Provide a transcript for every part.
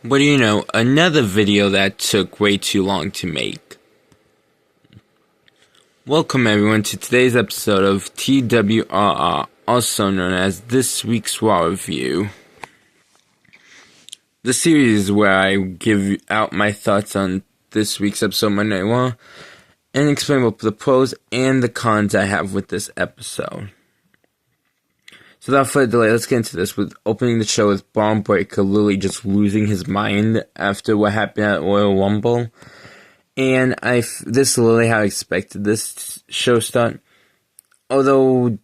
What do you know, another video that took way too long to make. Welcome everyone to today's episode of TWRR, also known as This Week's Raw Review. The series where I give out my thoughts on this week's episode of Monday Night Raw and explain both the pros and the cons I have with this episode. So without further delay, let's get into this with opening the show with Bron Breakker literally just losing his mind after what happened at Royal Rumble. And this is literally how I expected this show start. Although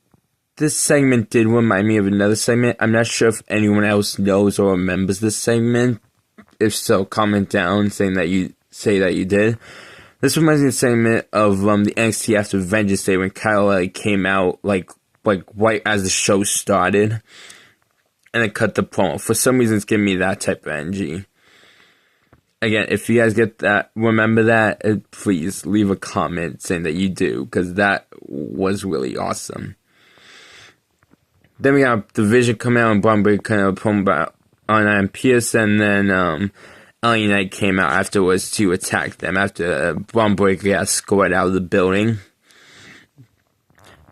this segment did remind me of another segment. I'm not sure if anyone else knows or remembers this segment. If so, comment down saying that you did. This reminds me of the segment of the NXT After Vengeance Day when Kyle came out like right as the show started, and it cut the promo. For some reason, it's giving me that type of energy. Again, if you guys get that, remember that, please leave a comment saying that you do, because that was really awesome. Then we got the Vision coming out and Bron Breakker kind of promo about on Pierce, and then LA Knight came out afterwards to attack them after Bron Breakker got escorted out of the building.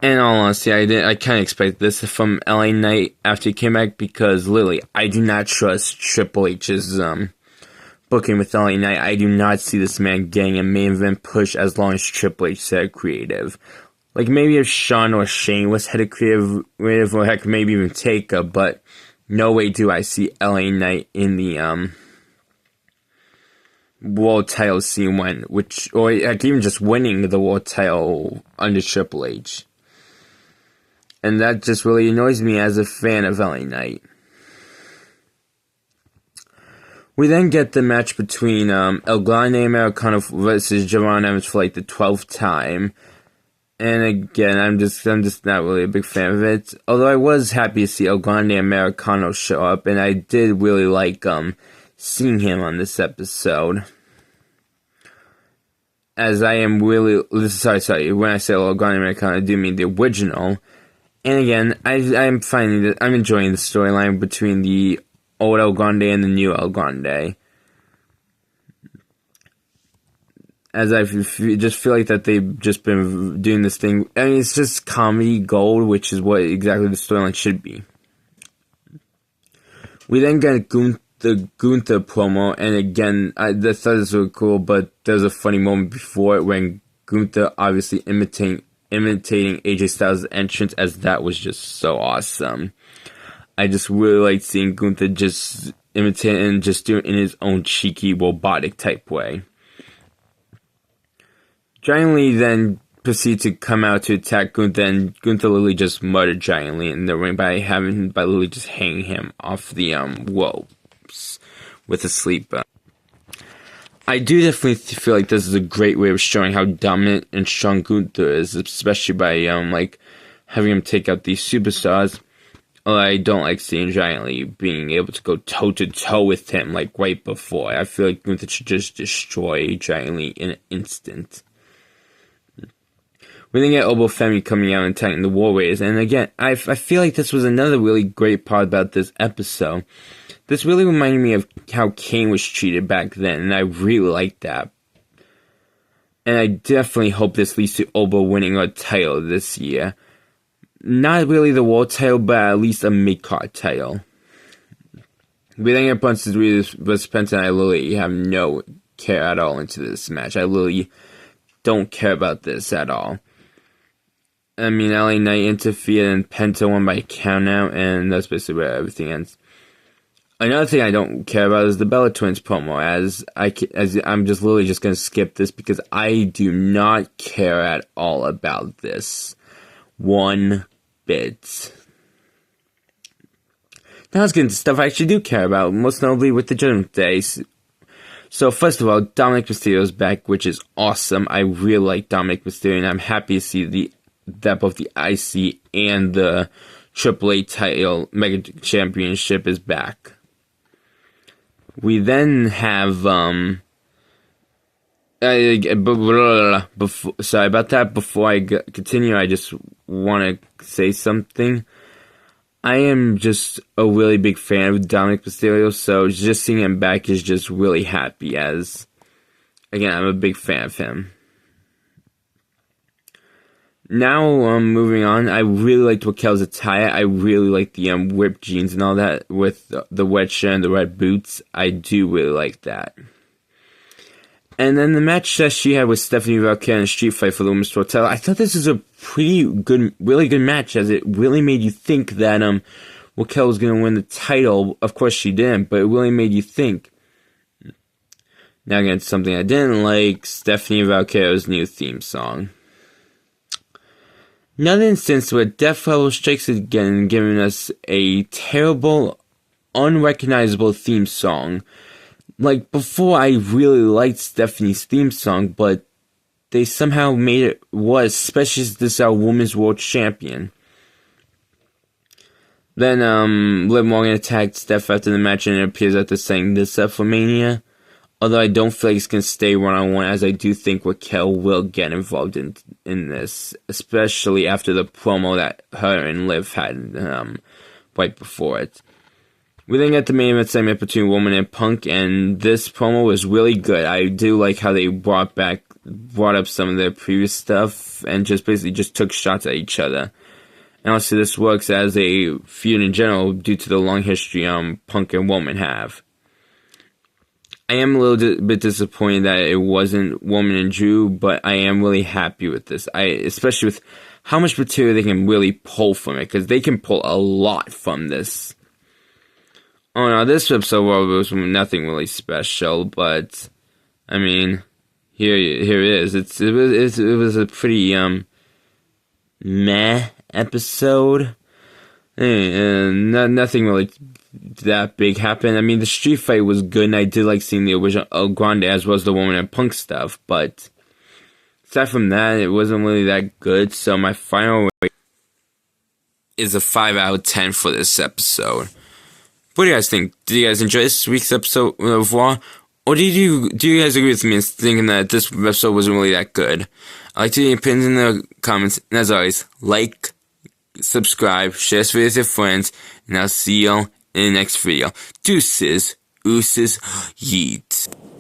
And in all honesty, I kind of expect this from LA Knight after he came back, because literally, I do not trust Triple H's booking with LA Knight. I do not see this man getting a main event push as long as Triple H said creative. Like maybe if Shawn or Shane was head of creative, or heck, maybe even Taker, but no way do I see LA Knight in the world title scene or even just winning the world title under Triple H. And that just really annoys me as a fan of LA Knight. We then get the match between El Grande Americano versus Jevon for like the 12th time. And again, I'm just not really a big fan of it. Although I was happy to see El Grande Americano show up, and I did really like seeing him on this episode. As I am really sorry, when I say El Grande Americano, I do mean the original. And again, I'm enjoying the storyline between the old El Grande and the new El Grande. As I just feel like that they've just been doing this thing. I mean, it's just comedy gold, which is what exactly the storyline should be. We then get the Gunther promo, and again, I thought this was cool, but there's a funny moment before it when Gunther obviously imitating AJ Styles' entrance, as that was just so awesome. I just really like seeing Gunther just imitate and just do it in his own cheeky, robotic type way. Giant Lee then proceeds to come out to attack Gunther, and Gunther literally just murdered Giant Lee in the ring by literally just hanging him off the ropes with a sleeper. I do definitely feel like this is a great way of showing how dominant and strong Gunther is, especially by having him take out these superstars. Although I don't like seeing Giant Lee being able to go toe to toe with him like right before. I feel like Gunther should just destroy Giant Lee in an instant. We then get Obo Femi coming out and attacking the War Raiders, and again, I feel like this was another really great part about this episode. This really reminded me of how Kane was treated back then, and I really liked that. And I definitely hope this leads to Obo winning a title this year. Not really the world title, but at least a mid-card title. We then get Bunce's with Spencer, and I literally have no care at all into this match. I literally don't care about this at all. I mean, LA Knight interfered and Penta won by countout, and that's basically where everything ends. Another thing I don't care about is the Bella Twins promo, as I'm just literally just going to skip this because I do not care at all about this one bit. Now let's get into stuff I actually do care about, most notably with the Judgment Day. So first of all, Dominic Mysterio is back, which is awesome. I really like Dominic Mysterio, and I'm happy to see that both the IC and the AAA title Mega Championship is back. We then have sorry about that. Before I continue, I just want to say something. I am just a really big fan of Dominic Mysterio, so just seeing him back is just really happy, as, again, I'm a big fan of him. Now, moving on, I really liked Raquel's attire. I really like the ripped jeans and all that with the red shirt and the red boots. I do really like that. And then the match that she had with Stephanie Raquel in a street fight for the women's title, I thought this was a pretty good, really good match, as it really made you think that Raquel was going to win the title. Of course she didn't, but it really made you think. Now again, something I didn't like, Stephanie Raquel's new theme song. Another instance where Death Level strikes again, giving us a terrible, unrecognizable theme song. Like, before, I really liked Stephanie's theme song, but they somehow made it worse, especially as this is our Women's World Champion. Then, Liv Morgan attacked Steph after the match, and it appears that they're saying this up for Mania. Although I don't feel like it's going to stay one-on-one, as I do think Raquel will get involved in this, especially after the promo that her and Liv had right before it. We then get the main event segment between Roman and Punk, and this promo was really good. I do like how they brought up some of their previous stuff, and just basically just took shots at each other. And also this works as a feud in general, due to the long history Punk and Roman have. I am a little bit disappointed that it wasn't Roman and Drew, but I am really happy with this. Especially with how much material they can really pull from it, because they can pull a lot from this. Oh no, this episode was nothing really special, but I mean, here it is. It was a pretty meh episode. Nothing really that big happened. I mean, the street fight was good, and I did like seeing the original Grande as well as the Woman and Punk stuff, but aside from that, it wasn't really that good, so my final rate is a 5 out of 10 for this episode. What do you guys think? Did you guys enjoy this week's episode of Raw? Or do you guys agree with me in thinking that this episode wasn't really that good? I'd like to hear your opinions in the comments, and as always, like, subscribe, share this video with your friends, and I'll see y'all in the next video. Deuces, ooses, yeet.